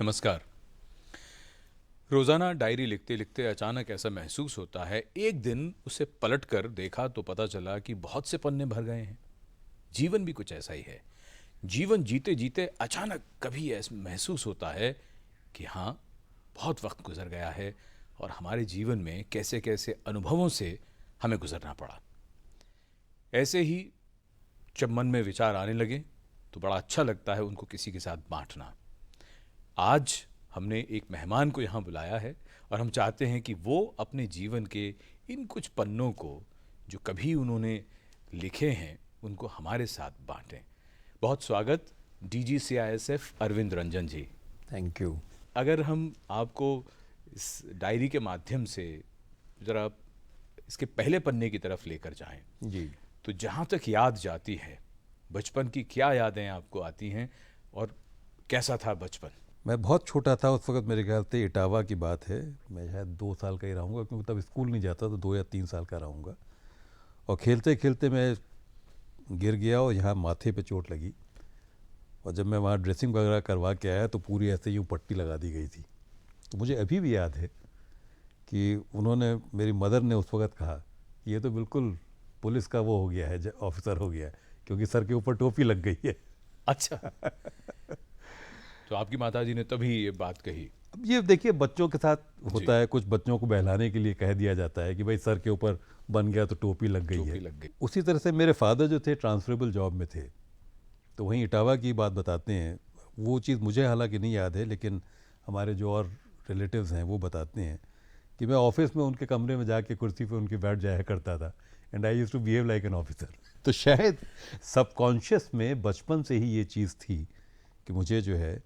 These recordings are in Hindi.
नमस्कार। रोजाना डायरी लिखते लिखते अचानक ऐसा महसूस होता है, एक दिन उसे पलटकर देखा तो पता चला कि बहुत से पन्ने भर गए हैं। जीवन भी कुछ ऐसा ही है। जीवन जीते जीते अचानक कभी ऐसा महसूस होता है कि हाँ, बहुत वक्त गुजर गया है और हमारे जीवन में कैसे कैसे अनुभवों से हमें गुजरना पड़ा। ऐसे ही जब मन में विचार आने लगे तो बड़ा अच्छा लगता है उनको किसी के साथ बांटना। आज हमने एक मेहमान को यहाँ बुलाया है और हम चाहते हैं कि वो अपने जीवन के इन कुछ पन्नों को जो कभी उन्होंने लिखे हैं उनको हमारे साथ बांटें। बहुत स्वागत DGCISF Arvind Ranjan ji. Thank you. अगर हम आपको इस डायरी के माध्यम से ज़रा इसके पहले पन्ने की तरफ लेकर जाएं जी, तो जहाँ तक याद जाती है, बचपन की क्या यादें आपको आती हैं और कैसा था बचपन? मैं बहुत छोटा था उस वक्त, मेरे ख्याल से इटावा की बात है। मैं शायद 2 साल का ही रहूँगा, क्योंकि तब स्कूल नहीं जाता, तो 2 या 3 साल का रहूँगा। और खेलते खेलते मैं गिर गया और यहाँ माथे पे चोट लगी। और जब मैं वहाँ ड्रेसिंग वगैरह करवा के आया तो पूरी ऐसे यूँ पट्टी लगा दी गई थी। तो मुझे अभी भी याद है कि उन्होंने, मेरी मदर ने उस वक्त कहा, ये तो बिल्कुल पुलिस का वो हो गया है, ऑफिसर हो गया है, क्योंकि सर के ऊपर टोपी लग गई है। अच्छा। तो आपकी माताजी ने तभी ये बात कही। अब ये देखिए, बच्चों के साथ होता है, कुछ बच्चों को बहलाने के लिए कह दिया जाता है कि भाई सर के ऊपर बन गया तो टोपी लग गई है। लग गई। उसी तरह से मेरे फादर जो थे ट्रांसफरेबल जॉब में थे, तो वहीं इटावा की बात बताते हैं। वो चीज़ मुझे हालांकि नहीं याद है, लेकिन हमारे जो और रिलेटिव्स हैं वो बताते हैं कि मैं ऑफिस में उनके कमरे में जाके कुर्सी पे उनके बैठ जाया करता था, and I used to behave like an officer. तो शायद सबकॉन्शियस में बचपन से ही ये चीज़ थी कि मुझे जो है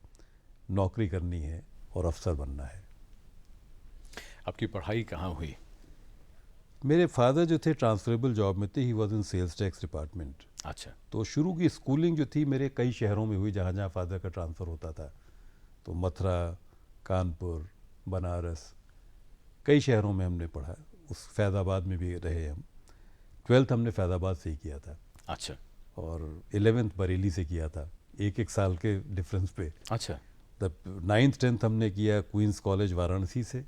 नौकरी करनी है और अफसर बनना है। आपकी पढ़ाई कहाँ हुई? मेरे फादर जो थे ट्रांसफरेबल जॉब में थे, he was in sales tax department. अच्छा। तो शुरू की स्कूलिंग जो थी मेरे कई शहरों में हुई, जहाँ जहाँ फादर का ट्रांसफ़र होता था। तो मथुरा, कानपुर, बनारस, कई शहरों में हमने पढ़ा। उस फैज़ाबाद में भी रहे हम। 12th हमने फैज़ाबाद से ही किया था। अच्छा। और 11th बरेली से किया था, एक साल के डिफरेंस पे। अच्छा। तब 9th 10th हमने किया क्वींस कॉलेज वाराणसी से।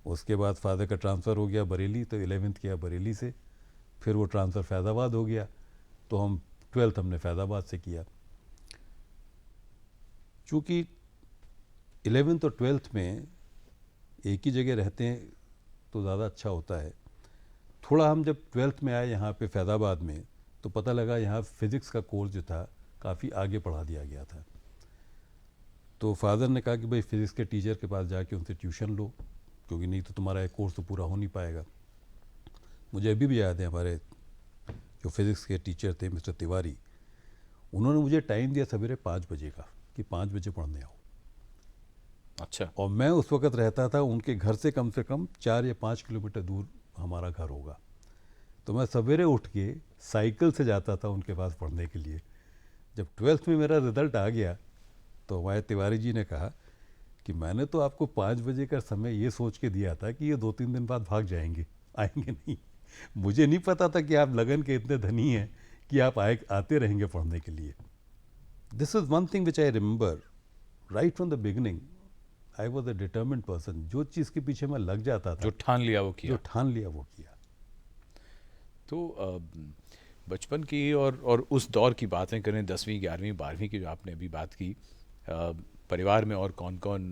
उसके बाद फादर का ट्रांसफ़र हो गया बरेली, तो 11th किया बरेली से। फिर वो ट्रांसफ़र फैज़ाबाद हो गया, तो हम 12th हमने फैज़ाबाद से किया। चूँकि 11th और 12th में एक ही जगह रहते हैं तो ज़्यादा अच्छा होता है। थोड़ा हम जब 12th में आए यहाँ पे फैज़ाबाद में, तो पता लगा यहाँ फ़िज़िक्स का कोर्स जो था काफ़ी आगे बढ़ा दिया गया था। तो फादर ने कहा कि भाई फिज़िक्स के टीचर के पास जाके उनसे ट्यूशन लो, क्योंकि नहीं तो तुम्हारा एक कोर्स तो पूरा हो नहीं पाएगा। मुझे अभी भी याद है, हमारे जो फिज़िक्स के टीचर थे मिस्टर तिवारी, उन्होंने मुझे टाइम दिया सवेरे 5 बजे का, कि 5 बजे पढ़ने आओ। अच्छा। और मैं उस वक्त रहता था उनके घर से कम 4 या 5 किलोमीटर दूर हमारा घर होगा। तो मैं सवेरे उठ के साइकिल से जाता था उनके पास पढ़ने के लिए। जब 12th में मेरा रिज़ल्ट आ गया तो हमारे तिवारी जी ने कहा कि मैंने तो आपको 5 बजे का समय ये सोच के दिया था कि ये 2-3 दिन बाद भाग जाएंगे, आएंगे नहीं। मुझे नहीं पता था कि आप लगन के इतने धनी हैं कि आप आते रहेंगे पढ़ने के लिए। This is one thing which I remember right from the beginning. I was a determined person. जो चीज़ के पीछे मैं लग जाता था, जो ठान लिया वो किया। जो ठान लिया वो किया। तो बचपन की और उस दौर की बातें करें, 10वीं 11वीं 12वीं की जो आपने अभी बात की, परिवार में और कौन कौन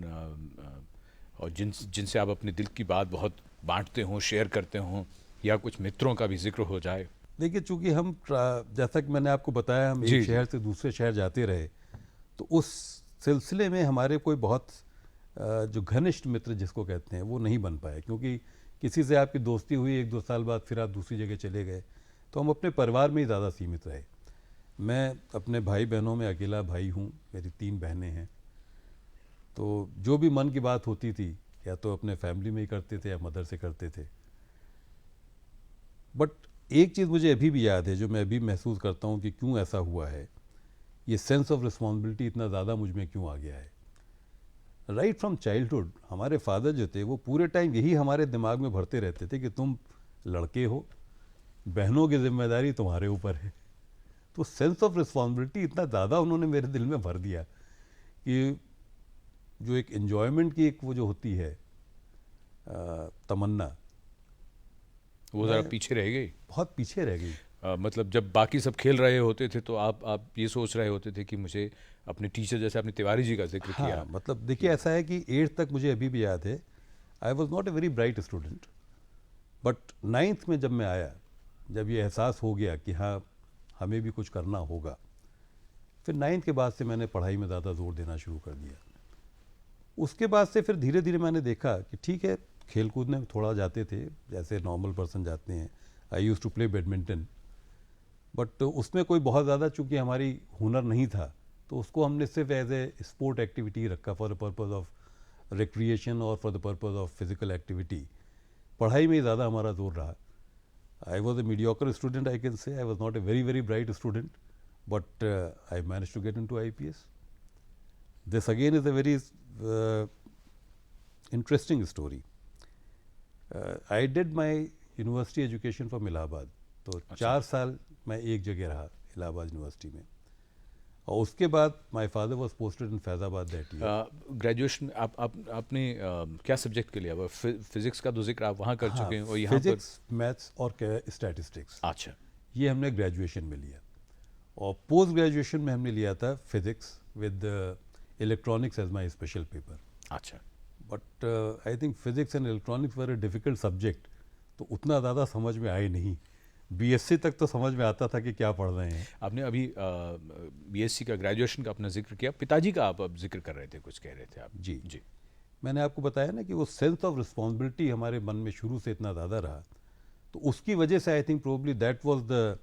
और जिनसे आप अपने दिल की बात बहुत बांटते हों, शेयर करते हों, या कुछ मित्रों का भी जिक्र हो जाए? देखिए, चूँकि हम जैसा कि मैंने आपको बताया, हम एक शहर से दूसरे शहर जाते रहे, तो उस सिलसिले में हमारे कोई बहुत जो घनिष्ठ मित्र जिसको कहते हैं वो नहीं बन पाए, क्योंकि किसी से आपकी दोस्ती हुई 1-2 साल बाद फिर आप दूसरी जगह चले गए, तो हम अपने परिवार में ही ज़्यादा सीमित रहे। मैं अपने भाई बहनों में अकेला भाई हूँ, मेरी 3 बहनें हैं, तो जो भी मन की बात होती थी या तो अपने फैमिली में ही करते थे या मदर से करते थे। बट एक चीज़ मुझे अभी भी याद है, जो मैं अभी महसूस करता हूँ कि क्यों ऐसा हुआ है, ये सेंस ऑफ रिस्पॉन्सिबिलिटी इतना ज़्यादा मुझ में क्यों आ गया है। राइट फ्रॉम चाइल्डहुड हमारे फादर जो थे वो पूरे टाइम यही हमारे दिमाग में भरते रहते थे कि तुम लड़के हो, बहनों की जिम्मेदारी तुम्हारे ऊपर है। तो सेंस ऑफ रिस्पॉन्सिबिलिटी इतना ज़्यादा उन्होंने मेरे दिल में भर दिया कि जो एक एन्जॉयमेंट की एक वो जो होती है तमन्ना, वो ज़रा पीछे रह गई। बहुत पीछे रह गई। मतलब जब बाकी सब खेल रहे होते थे तो आप ये सोच रहे होते थे कि मुझे अपने टीचर, जैसे आपने तिवारी जी का जिक्र किया। हाँ, मतलब देखिए ऐसा है कि 8th तक मुझे अभी भी याद है, आई was not a very bright student, but 9th में जब मैं आया, जब ये एहसास हो गया कि हाँ हमें भी कुछ करना होगा, फिर 9th के बाद से मैंने पढ़ाई में ज़्यादा जोर देना शुरू कर दिया। उसके बाद से फिर धीरे धीरे मैंने देखा कि ठीक है, खेल कूद में थोड़ा जाते थे जैसे नॉर्मल पर्सन जाते हैं। I use to play badminton, but उसमें कोई बहुत ज़्यादा चूँकि हमारी हुनर नहीं था, तो उसको हमने सिर्फ एज ए स्पोर्ट एक्टिविटी रखा, for the purpose of recreation और for the purpose of physical activity. पढ़ाई में ज़्यादा हमारा जोर रहा। I was a mediocre student, I can say I was not a very very bright student, but I manage to get into IPS. This again is a very interesting story. I did my university education from Allahabad, तो 4 साल मैं एक जगह रहा इलाहाबाद यूनिवर्सिटी में, और उसके बाद my father was posted in Faizabad that year. Graduation आपने क्या सब्जेक्ट के लिया? फिजिक्स का तो जिक्र आप वहाँ कर चुके हैं, और यहाँ पर फिजिक्स, मैथ्स और स्टैटिस्टिक्स, अच्छा, ये हमने ग्रेजुएशन में लिया। और पोस्ट ग्रेजुएशन में हमने लिया था physics with electronics as my special paper. अच्छा, but I think physics and electronics were a difficult subject, तो उतना ज़्यादा समझ में आए नहीं। BSc तक तो समझ में आता था कि क्या पढ़ रहे हैं। आपने अभी BSc का, ग्रेजुएशन का अपना जिक्र किया, पिताजी का आप अब जिक्र कर रहे थे, कुछ कह रहे थे आप। जी जी, मैंने आपको बताया ना कि वो सेंस ऑफ रिस्पॉन्सिबिलिटी हमारे मन में शुरू से इतना ज़्यादा रहा, तो उसकी वजह से I think probably that was the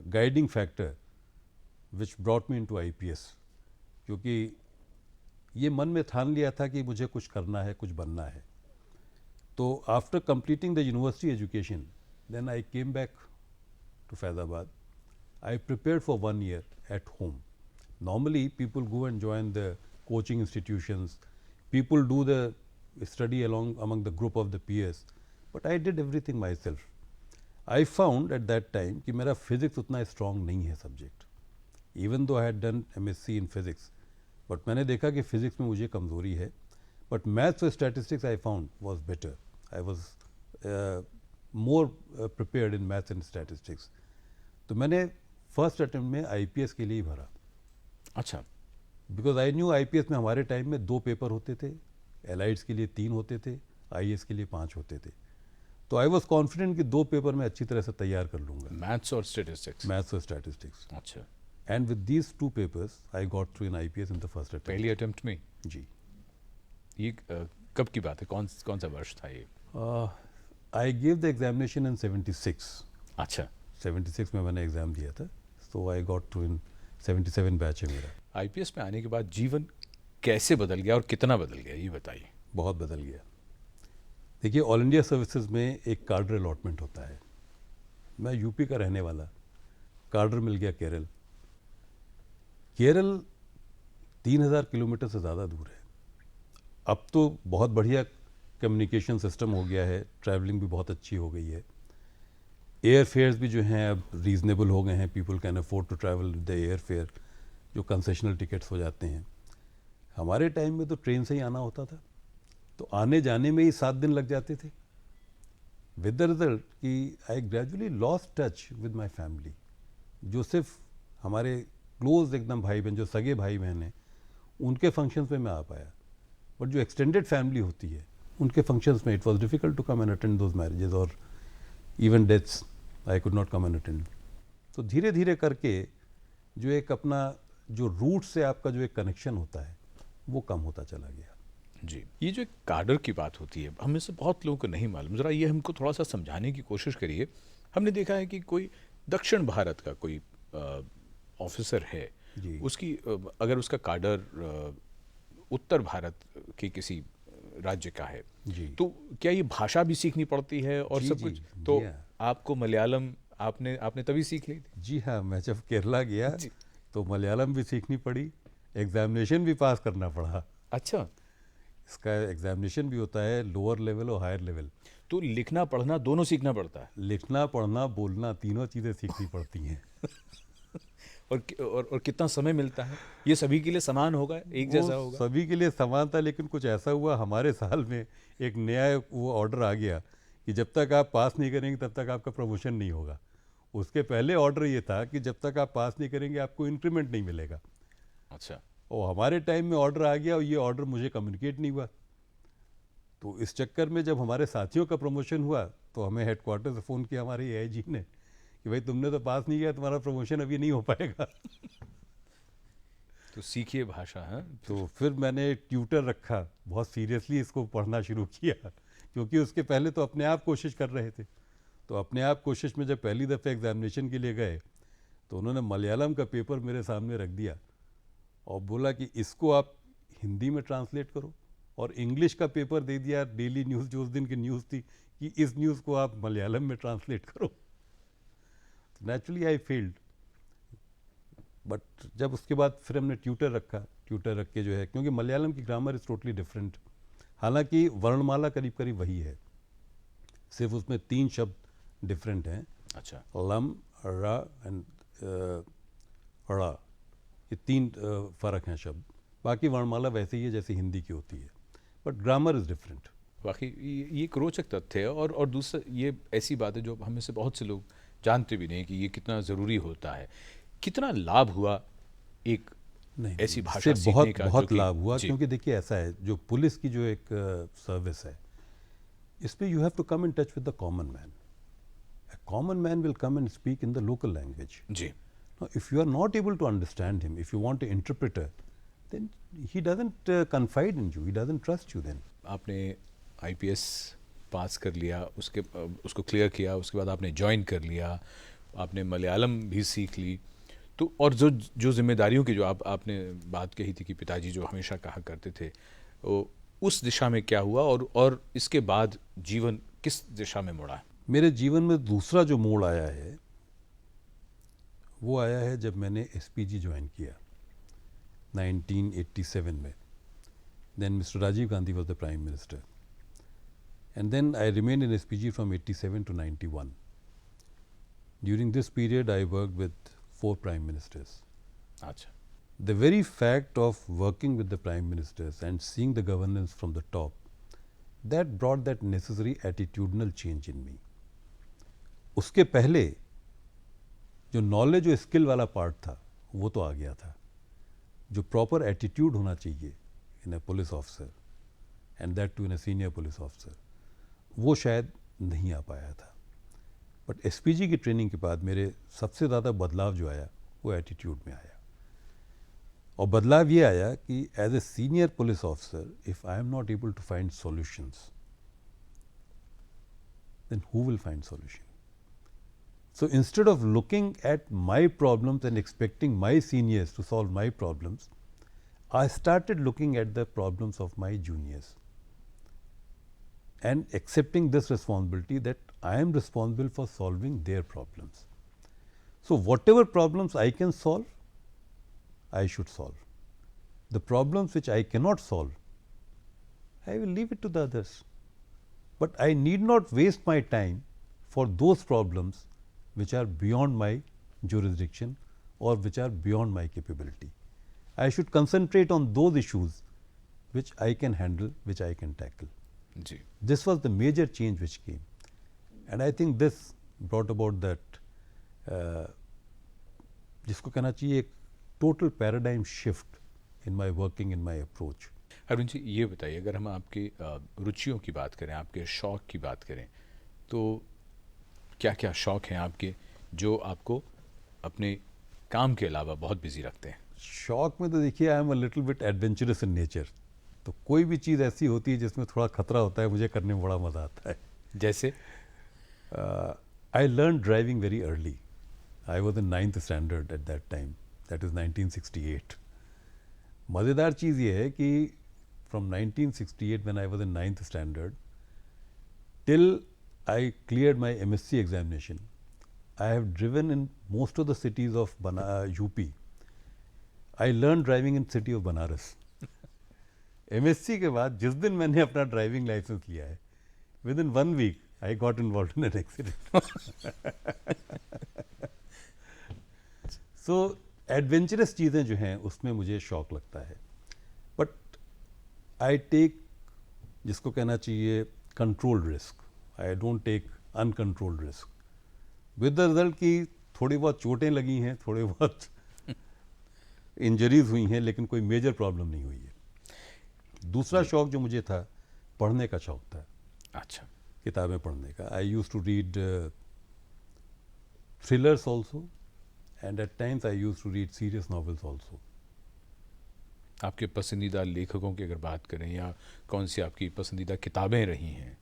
guiding factor which brought me into IPS, क्योंकि ये मन में ठान लिया था कि मुझे कुछ करना है, कुछ बनना है। तो after completing the university education, then I came back to Faizabad. I prepared for 1 year at home. Normally people go and join the coaching institutions, people do the study among the group of the peers, but I did everything myself. I found at that time कि मेरा physics उतना strong नहीं है subject, even though I had done MSc in physics, but मैंने देखा कि physics में मुझे कमज़ोरी है, but maths और statistics I found was better. I was more prepared in maths and statistics. तो मैंने फर्स्ट अटेम्प्ट में IPS के लिए ही भरा। अच्छा, बिकॉज आई न्यू IPS में हमारे टाइम में 2 पेपर होते थे, एलाइड्स के लिए 3 होते थे, IAS के लिए 5 होते थे। तो आई वॉज कॉन्फिडेंट कि 2 पेपर मैं अच्छी तरह से तैयार कर लूँगा, मैथ्स और स्टैटिस्टिक्स। मैथ्स और स्टैटिस्टिक्स। अच्छा, and with these 2 papers I got through in IPS in the first attempt. पहली अटेम्प्ट में? जी। ये कब की बात है, कौन सा वर्ष था ये? I give the examination in 76। अच्छा, 76 में मैंने एग्ज़ाम दिया था, so I got through in 77 batch है मेरा। IPS में आने के बाद जीवन कैसे बदल गया और कितना बदल गया, ये बताइए। बहुत बदल गया। देखिए, ऑल इंडिया सर्विसेज में एक कार्डर अलॉटमेंट होता है। मैं यूपी का रहने वाला, कार्डर मिल गया केरल। केरल 3000 किलोमीटर से ज़्यादा दूर है। अब तो बहुत बढ़िया कम्युनिकेशन सिस्टम हो गया है, ट्रैवलिंग भी बहुत अच्छी हो गई है, एयर फेयर्स भी जो हैं अब रीज़नेबल हो गए हैं, people can afford to travel the air fare, जो कंसेशनल टिकट्स हो जाते हैं। हमारे टाइम में तो ट्रेन से ही आना होता था, तो आने जाने में ही 7 दिन लग जाते थे, विद द रिजल्ट कि I gradually lost touch with my family. जो सिर्फ हमारे क्लोज एकदम भाई बहन, जो सगे भाई बहन हैं, उनके फंक्शंस में मैं आ पाया, बट जो एक्सटेंडेड फैमिली होती है उनके फंक्शंस में it was difficult to come and attend those marriages, और even deaths I could not come and attend. तो धीरे धीरे करके जो एक अपना जो रूट से आपका जो एक कनेक्शन होता है वो कम होता चला गया। जी, ये जो एक काडर की बात होती है, हम में से बहुत लोगों को नहीं मालूम, ज़रा ये हमको थोड़ा सा समझाने की कोशिश करिए। हमने देखा है कि कोई दक्षिण भारत का कोई ऑफिसर है, जी उसकी अगर उसका काडर उत्तर भारत के किसी राज्य का है, जी तो क्या ये भाषा भी सीखनी पड़ती है और जी सब जी कुछ? जी तो हाँ आपको मलयालम आपने आपने तभी सीख ली थी? जी हाँ। मैं जब केरला गया जी। तो मलयालम भी सीखनी पड़ी, एग्जामिनेशन भी पास करना पड़ा। अच्छा, इसका एग्जामिनेशन भी होता है लोअर लेवल और हायर लेवल। तो लिखना पढ़ना दोनों सीखना पड़ता है। लिखना पढ़ना बोलना तीनों चीज़ें सीखनी पड़ती हैं। और कितना समय मिलता है? ये सभी के लिए समान होगा, एक वो जैसा होगा? सभी के लिए समान था, लेकिन कुछ ऐसा हुआ हमारे साल में, एक नया वो ऑर्डर आ गया कि जब तक आप पास नहीं करेंगे तब तक आपका प्रमोशन नहीं होगा। उसके पहले ऑर्डर ये था कि जब तक आप पास नहीं करेंगे आपको इंक्रीमेंट नहीं मिलेगा। अच्छा। और हमारे टाइम में ऑर्डर आ गया और ये ऑर्डर मुझे कम्युनिकेट नहीं हुआ। तो इस चक्कर में जब हमारे साथियों का प्रमोशन हुआ तो हमें हेडक्वार्टर से फ़ोन किया हमारे एआईजी ने कि भाई तुमने तो पास नहीं किया, तुम्हारा प्रमोशन अभी नहीं हो पाएगा। तो सीखिए भाषा, हाँ? तो फिर मैंने ट्यूटर रखा, बहुत सीरियसली इसको पढ़ना शुरू किया, क्योंकि उसके पहले तो अपने आप कोशिश कर रहे थे। तो अपने आप कोशिश में जब पहली दफ़े एग्जामिनेशन के लिए गए तो उन्होंने मलयालम का पेपर मेरे सामने रख दिया और बोला कि इसको आप हिंदी में ट्रांसलेट करो, और इंग्लिश का पेपर दे दिया, डेली न्यूज़ जो उस दिन की न्यूज़ थी, कि इस न्यूज़ को आप मलयालम में ट्रांसलेट करो। तो नेचुरली आई फेल्ड। बट जब उसके बाद फिर हमने ट्यूटर रखा, ट्यूटर रख के जो है, क्योंकि मलयालम की ग्रामर इज़ टोटली डिफरेंट। हालांकि वर्णमाला करीब करीब वही है, सिर्फ उसमें 3 शब्द डिफरेंट हैं, अच्छा। लम, रा एंड ड़ा, ये 3 फ़र्क हैं शब्द। बाकी वर्णमाला वैसे ही है जैसे हिंदी की होती है, बट ग्रामर इज़ डिफरेंट। वाकई ये एक रोचक तथ्य है, और दूसरा ये ऐसी बात है जो हमें से बहुत से लोग जानते भी नहीं कि ये कितना ज़रूरी होता है। कितना लाभ हुआ एक नहीं ऐसी नहीं, भाषा इससे सीखने बहुत का जो बहुत कि लाभ हुआ, जी, क्योंकि देखिए ऐसा है, जो पुलिस की जो एक सर्विस है, इसमें you have to come in touch with the common man. A common man will come and speak in the local language. जी, Now, if you are not able to understand him, if you want an interpreter, then he doesn't confide in you, he doesn't trust you then. आपने आईपीएस पास कर लिया, उसको क्लियर किया, उसके बाद आपने ज्वाइन कर लिया, आपने मलयालम भी सीख ली, तो और जो जो जिम्मेदारियों की जो आपने बात कही थी कि पिताजी जो हमेशा कहा करते थे, वो उस दिशा में क्या हुआ, और इसके बाद जीवन किस दिशा में मुड़ा? मेरे जीवन में दूसरा जो मोड़ आया है वो आया है जब मैंने एसपीजी ज्वाइन किया 1987 में। Then mister Rajiv Gandhi was the prime minister, and then I remain in SPG from 87 to 91. During this period I worked with 4 prime ministers. अच्छा। The very fact of working with the prime ministers and seeing the governance from the top, that brought that necessary attitudinal change in me. उसके पहले जो नॉलेज और स्किल वाला पार्ट था वो तो आ गया था, जो प्रॉपर एटीट्यूड होना चाहिए in a police officer and that too in a senior police officer, वो शायद नहीं आ पाया था। बट एसपीजी की ट्रेनिंग के बाद मेरे सबसे ज़्यादा बदलाव जो आया वो एटीट्यूड में आया, और बदलाव ये आया कि as a senior police officer if I am not able to find solutions, then who will find solution? So instead of looking at my problems and expecting my seniors to solve my problems, I started looking at the problems of my juniors and accepting this responsibility that I am responsible for solving their problems. So whatever problems I can solve, I should solve. The problems which I cannot solve, I will leave it to the others. But I need not waste my time for those problems which are beyond my jurisdiction or which are beyond my capability. I should concentrate on those issues which I can handle, which I can tackle. जी, This was the major change which came, and I think this brought about that जिसको कहना चाहिए एक total paradigm shift in my working, in my approach. Arun ji, ये बताइए, अगर हम आपकी रुचियों की बात करें, आपके शौक की बात करें, तो क्या क्या शौक हैं आपके जो आपको अपने काम के अलावा बहुत बिजी रखते हैं? शौक में तो देखिए I am a little bit adventurous in nature, तो कोई भी चीज़ ऐसी होती है जिसमें थोड़ा खतरा होता है, मुझे करने में बड़ा मज़ा आता है। जैसे I learn driving very early. I was in 9th standard at that time, that is 1968. मज़ेदार चीज़ ये है कि from 1968 when I was in 9th standard till I cleared my MSc examination, I have driven in most of the cities of UP. I learned driving in city of Banaras. MSc के बाद जिस दिन मैंने अपना ड्राइविंग लाइसेंस लिया है, within 1 week I got involved in an accident. So adventurous चीज़ें जो हैं उसमें मुझे शौक लगता है, बट आई टेक, जिसको कहना चाहिए controlled risk. I don't take uncontrolled risk, with the result कि थोड़ी बहुत चोटें लगी हैं, थोड़ी बहुत इंजरीज हुई हैं, लेकिन कोई मेजर प्रॉब्लम नहीं हुई है. दूसरा शौक जो मुझे था, पढ़ने का शौक था. अच्छा. किताबें पढ़ने का. I use to read thrillers also, and at times I use to read serious novels also. आपके पसंदीदा लेखकों की अगर बात करें, या कौन सी आपकी पसंदीदा किताबें रही हैं?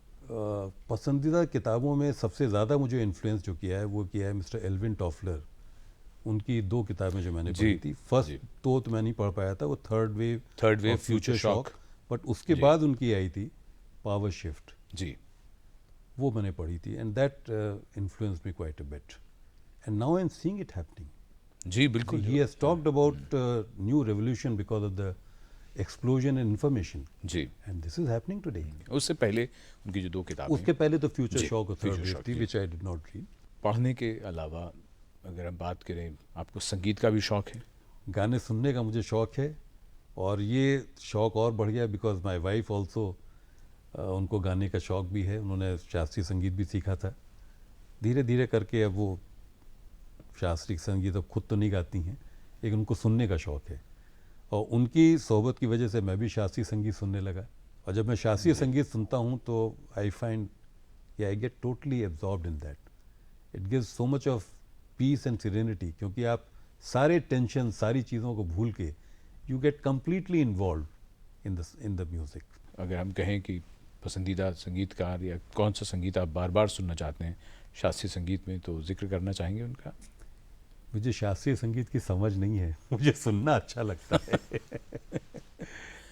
पसंदीदा किताबों में सबसे ज़्यादा मुझे इन्फ्लुएंस जो किया है वो किया है मिस्टर एल्विन टॉफलर. उनकी 2 किताबें जो मैंने पढ़ी थी, फर्स्ट तो मैं नहीं पढ़ पाया था, वो third wave future shock, but उसके बाद उनकी आई थी पावर शिफ्ट जी, वो मैंने पढ़ी थी, and that influence me quite a bit, and now I am seeing it happening. जी बिल्कुल. He has talked about new revolution because of the explosion in information, जी, and this is happening today. उससे पहले उनकी जो 2 किताबें, उसके पहले तो फ्यूचर शॉक और थर्ड Future वेव Shock, थी, जी. which I did not read. पढ़ने के अलावा अगर हम बात करें, आपको संगीत का भी शौक है? गाने सुनने का मुझे शौक है, और ये शौक और बढ़ गया बिकॉज माय वाइफ ऑल्सो, उनको गाने का शौक भी है. उन्होंने शास्त्रीय संगीत भी सीखा था. धीरे धीरे करके अब वो शास्त्रीय संगीत अब खुद तो नहीं गाती हैं, लेकिन उनको सुनने का शौक है, और उनकी सोहबत की वजह से मैं भी शास्त्रीय संगीत सुनने लगा. और जब मैं शास्त्रीय संगीत सुनता हूँ तो I find I get totally absorbed in that. It gives so much of peace and serenity, क्योंकि आप सारे टेंशन, सारी चीज़ों को भूल के you get completely involve in the music. अगर हम कहें कि पसंदीदा संगीतकार या कौन सा संगीत आप बार बार सुनना चाहते हैं शास्त्रीय संगीत में, तो जिक्र करना चाहेंगे उनका? मुझे शास्त्रीय संगीत की समझ नहीं है, मुझे सुनना अच्छा लगता है.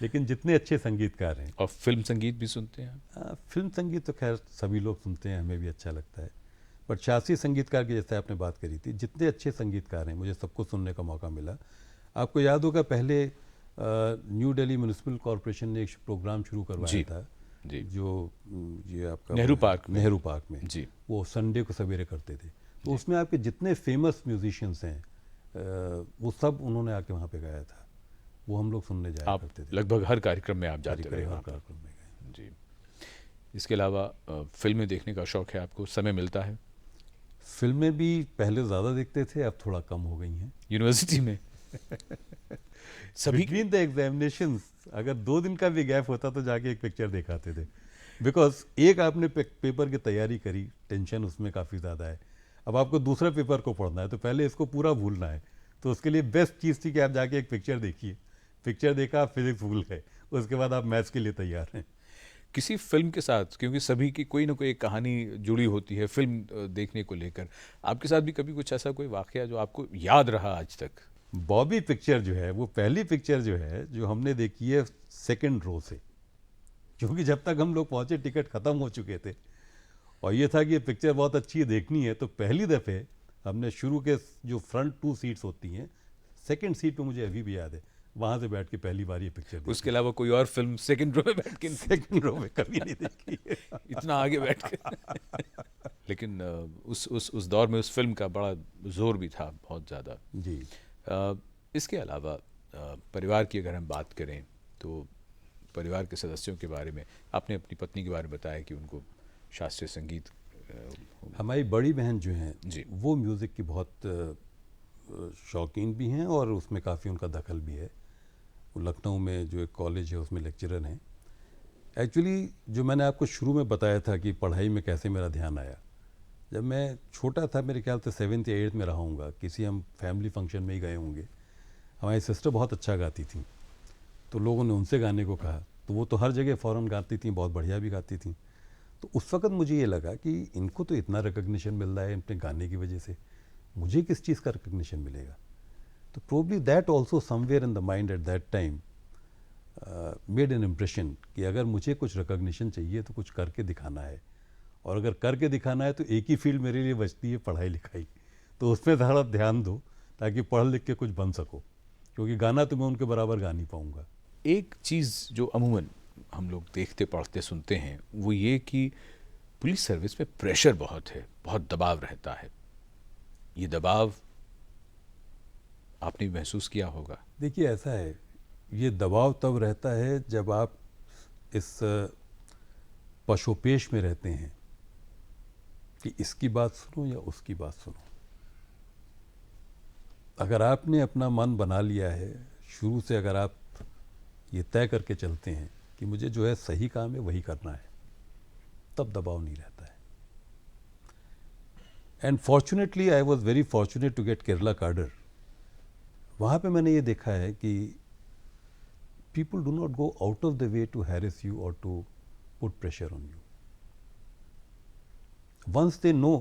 लेकिन जितने अच्छे संगीतकार हैं. और फिल्म संगीत भी सुनते हैं? फिल्म संगीत तो खैर सभी लोग सुनते हैं, हमें भी अच्छा लगता है, बट शास्त्रीय संगीतकार की जैसे आपने बात करी थी, जितने अच्छे संगीतकार हैं मुझे सबको सुनने का मौका मिला. आपको याद होगा पहले न्यू दिल्ली म्यूनिसिपल कॉरपोरेशन ने एक प्रोग्राम शुरू करवाया था, जी, जो ये आपका नेहरू पार्क में जी, वो संडे को सवेरे करते थे. तो उसमें आपके जितने फेमस म्यूजिशियंस हैं, वो सब उन्होंने आके वहाँ पे गाया था. वो हम लोग सुनने जाया करते थे. लगभग हर कार्यक्रम में आप जाते रहे? हर कार्यक्रम में गए जी. इसके अलावा फिल्में देखने का शौक है आपको? समय मिलता है? फिल्में भी पहले ज़्यादा देखते थे, अब थोड़ा कम हो गई हैं. यूनिवर्सिटी में सभी बिटवीन द एग्जामिनेशंस अगर 2 दिन का भी गैप होता तो जाके एक पिक्चर दिखाते थे, बिकॉज एक आपने पेपर की तैयारी करी, टेंशन उसमें काफ़ी ज़्यादा है, अब आपको दूसरा पेपर को पढ़ना है, तो पहले इसको पूरा भूलना है. तो उसके लिए बेस्ट चीज़ थी कि आप जाके एक पिक्चर देखिए. पिक्चर देखा, आप फिजिक्स भूल गए, उसके बाद आप मैथ्स के लिए तैयार हैं. किसी फिल्म के साथ, क्योंकि सभी की कोई ना कोई एक कहानी जुड़ी होती है फिल्म देखने को लेकर, आपके साथ भी कभी कुछ ऐसा कोई वाकया जो आपको याद रहा आज तक? बॉबी पिक्चर जो है, वो पहली पिक्चर जो है जो हमने देखी है सेकंड रो से, क्योंकि जब तक हम लोग पहुंचे टिकट ख़त्म हो चुके थे, और ये था कि ये पिक्चर बहुत अच्छी है, देखनी है. तो पहली दफ़े हमने शुरू के जो फ्रंट 2 सीट्स होती हैं, सेकंड सीट पे मुझे अभी भी याद है, वहाँ से बैठ के पहली बार ये पिक्चर देखी. उसके अलावा कोई और फिल्म सेकंड रो में बैठ के? सेकंड रो में कभी नहीं देखी है. इतना आगे बैठ के. लेकिन उस दौर में उस फिल्म का बड़ा जोर भी था, बहुत ज़्यादा. जी. इसके अलावा परिवार की अगर हम बात करें, तो परिवार के सदस्यों के बारे में आपने अपनी पत्नी के बारे में बताया कि उनको शास्त्रीय संगीत, हमारी बड़ी बहन जो हैं जी, वो म्यूज़िक की बहुत शौकीन भी हैं, और उसमें काफ़ी उनका दखल भी है. वो लखनऊ में जो एक कॉलेज है उसमें लेक्चरर हैं. एक्चुअली जो मैंने आपको शुरू में बताया था कि पढ़ाई में कैसे मेरा ध्यान आया, जब मैं छोटा था, मेरे ख्याल से 7th या 8th में रहा हूँगा, किसी हम फैमिली फंक्शन में ही गए होंगे. हमारी सिस्टर बहुत अच्छा गाती थी, तो लोगों ने उनसे गाने को कहा, तो वो तो हर जगह फ़ौरन गाती थी, बहुत बढ़िया भी गाती थी। तो उस वक़्त मुझे ये लगा कि इनको तो इतना रिकॉग्निशन मिल रहा है अपने गाने की वजह से, मुझे किस चीज़ का रिकॉग्निशन मिलेगा? तो probably that also somewhere in the mind at that time made an impression कि अगर मुझे कुछ रिकॉग्निशन चाहिए तो कुछ करके दिखाना है, और अगर करके दिखाना है तो एक ही फील्ड मेरे लिए बचती है, पढ़ाई लिखाई। तो उसमें थोड़ा ध्यान दो ताकि पढ़ लिख के कुछ बन सको, क्योंकि गाना तो मैं उनके बराबर गा नहीं पाऊँगा। एक चीज़ जो अमूमन हम लोग देखते पढ़ते सुनते हैं वो ये कि पुलिस सर्विस में प्रेशर बहुत है, बहुत दबाव रहता है। ये दबाव आपने भी महसूस किया होगा। देखिए ऐसा है, ये दबाव तब रहता है जब आप इस पशोपेश में रहते हैं कि इसकी बात सुनो या उसकी बात सुनो। अगर आपने अपना मन बना लिया है शुरू से, अगर आप ये तय करके चलते हैं कि मुझे जो है सही काम है वही करना है, तब दबाव नहीं रहता है। And fortunately I was very fortunate to get Kerala cadre. वहाँ पे मैंने ये देखा है कि people do not go out of the way to harass you or to put pressure on you. Once they know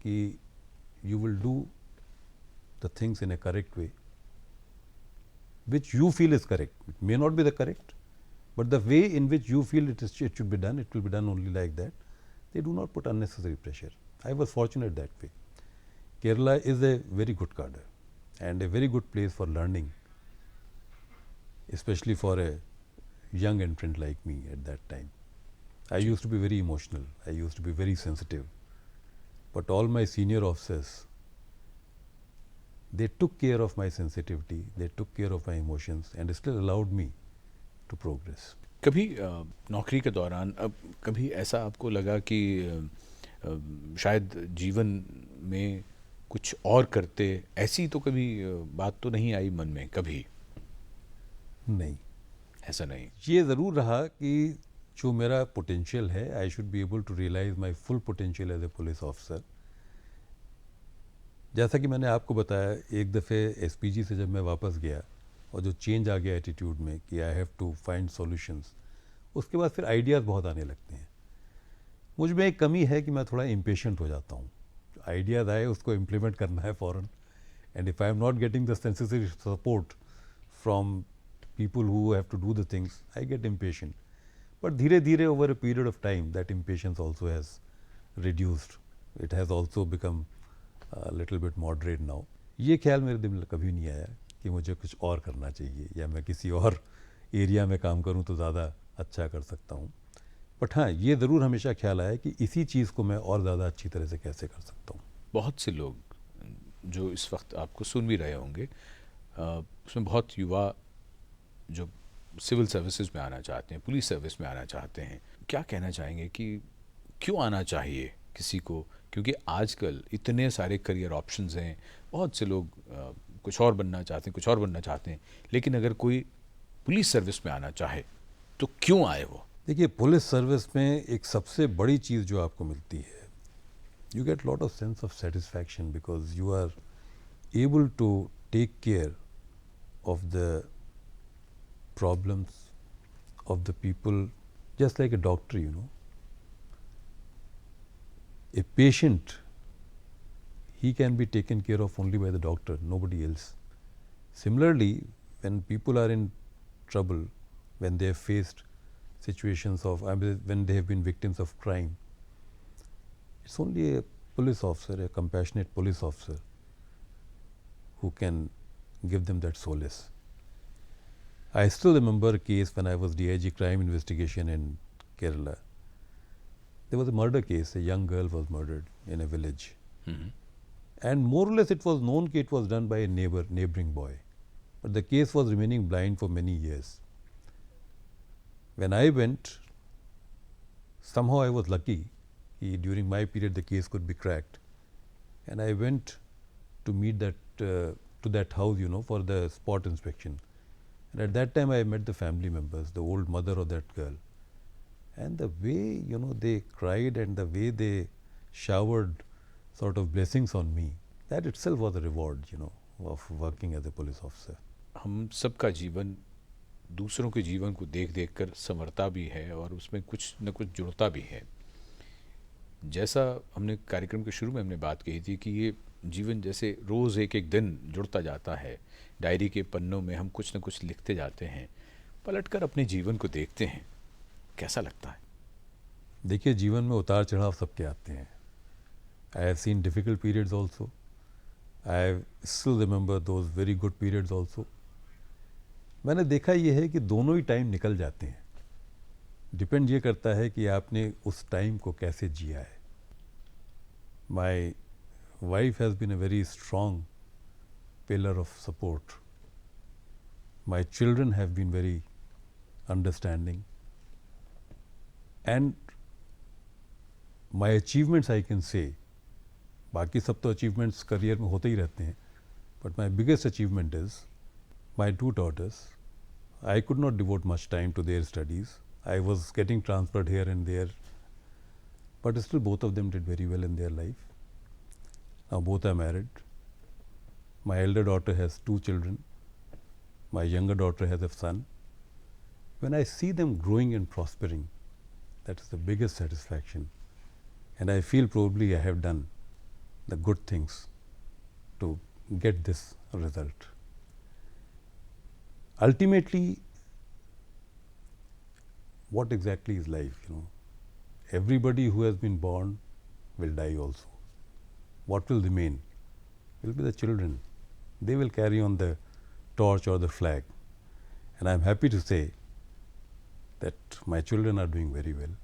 कि you will do the things in a correct way, which you feel is correct, it may not be the correct, but the way in which you feel it should be done, it will be done only like that. They do not put unnecessary pressure. I was fortunate that way. Kerala is a very good cadre and a very good place for learning, especially for a young entrant like me at that time. I used to be very emotional, I used to be very sensitive, but all my senior officers, they took care of my sensitivity, they took care of my emotions and still allowed me to progress. कभी नौकरी के दौरान अब कभी ऐसा आपको लगा कि शायद जीवन में कुछ और करते, ऐसी तो कभी बात तो नहीं आई मन में कभी? नहीं, ऐसा नहीं। ये ज़रूर रहा कि जो मेरा पोटेंशियल है, I should be able to realise my full potential as a police officer. जैसा कि मैंने आपको बताया, एक दफ़े एसपीजी से जब मैं वापस गया और जो चेंज आ गया एटीट्यूड में कि I have to find solutions, उसके बाद फिर आइडियाज़ बहुत आने लगते हैं। मुझ में एक कमी है कि मैं थोड़ा इम्पेशेंट हो जाता हूँ। आइडियाज़ आए उसको इम्प्लीमेंट करना है फ़ौरन, and if I am not getting the necessary support from people who have to do the things, I get impatient. But धीरे धीरे over a period of time, that impatience also has reduced. It has also become a little bit moderate now. ये ख्याल मेरे दिल में कभी नहीं आया कि मुझे कुछ और करना चाहिए या मैं किसी और एरिया में काम करूं तो ज़्यादा अच्छा कर सकता हूं। बट हाँ, ये ज़रूर हमेशा ख्याल आया कि इसी चीज़ को मैं और ज़्यादा अच्छी तरह से कैसे कर सकता हूँ। बहुत से लोग जो इस वक्त आपको सुन भी रहे होंगे, उसमें बहुत युवा जो सिविल सर्विसेज में आना चाहते हैं, पुलिस सर्विस में आना चाहते हैं, क्या कहना चाहेंगे कि क्यों आना चाहिए किसी को? क्योंकि आजकल इतने सारे करियर ऑप्शंस हैं, बहुत से लोग कुछ और बनना चाहते हैं, कुछ और बनना चाहते हैं, लेकिन अगर कोई पुलिस सर्विस में आना चाहे तो क्यों आए वो? देखिए, पुलिस सर्विस में एक सबसे बड़ी चीज़ जो आपको मिलती है, you get lot of sense of satisfaction because you are able to take care of the problems of the people, just like a doctor, you know. A patient, he can be taken care of only by the doctor, nobody else. Similarly, when people are in trouble, when they have faced situations of, when they have been victims of crime, it's only a police officer, a compassionate police officer, who can give them that solace. I still remember a case when I was DIG crime investigation in Kerala. There was a murder case, a young girl was murdered in a village. And more or less it was known that it was done by a neighboring boy. But the case was remaining blind for many years. When I went, somehow I was lucky. During my period the case could be cracked. And I went to meet that, to that house, you know, for the spot inspection. And at that time I met the family members, the old mother of that girl. And the way, you know, they cried and the way they showered sort of blessings on me, that itself was a reward, you know, of working as a police officer. हम सबका जीवन दूसरों के जीवन को देख देख कर संवरता भी है और उसमें कुछ न कुछ जुड़ता भी है। जैसा हमने कार्यक्रम के शुरू में हमने बात कही थी कि ये जीवन जैसे रोज़ एक एक दिन जुड़ता जाता है, डायरी के पन्नों में हम कुछ न कुछ लिखते जाते हैं, पलटकर अपने जीवन को देखते हैं, कैसा लगता है? देखिए, जीवन में उतार चढ़ाव सबके आते हैं। I have seen difficult periods also, I still remember those very good periods also. मैंने देखा ये है कि दोनों ही टाइम निकल जाते हैं। डिपेंड ये करता है कि आपने उस टाइम को कैसे जिया है। My wife has been a very strong pillar of support. My children have been very understanding, and my achievements I can say, बाकी सब तो अचीवमेंट्स करियर में होते ही रहते हैं, but my biggest achievement is my two daughters. I could not devote much time to their studies. I was getting transferred here and there, but still both of them did very well in their life. Now both are married. My elder daughter has 2 children. My younger daughter has a son. When I see them growing and prospering, that is the biggest satisfaction. And I feel probably I have done the good things to get this result. Ultimately, what exactly is life? Everybody who has been born will die also. What will remain will be the children. They will carry on the torch or the flag, and I am happy to say that my children are doing very well,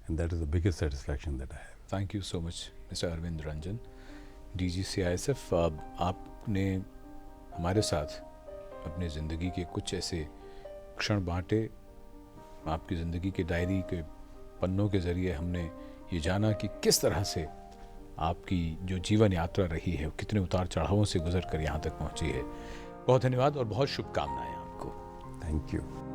and that is the biggest satisfaction that I have. Thank you so much mister Arvind Ranjan, DG CISF। आपने हमारे साथ अपने ज़िंदगी के कुछ ऐसे क्षण बांटे। आपकी ज़िंदगी के डायरी के पन्नों के ज़रिए हमने ये जाना कि किस तरह से आपकी जो जीवन यात्रा रही है वो कितने उतार चढ़ावों से गुजर कर यहाँ तक पहुँची है। बहुत धन्यवाद और बहुत शुभकामनाएं आपको। Thank you.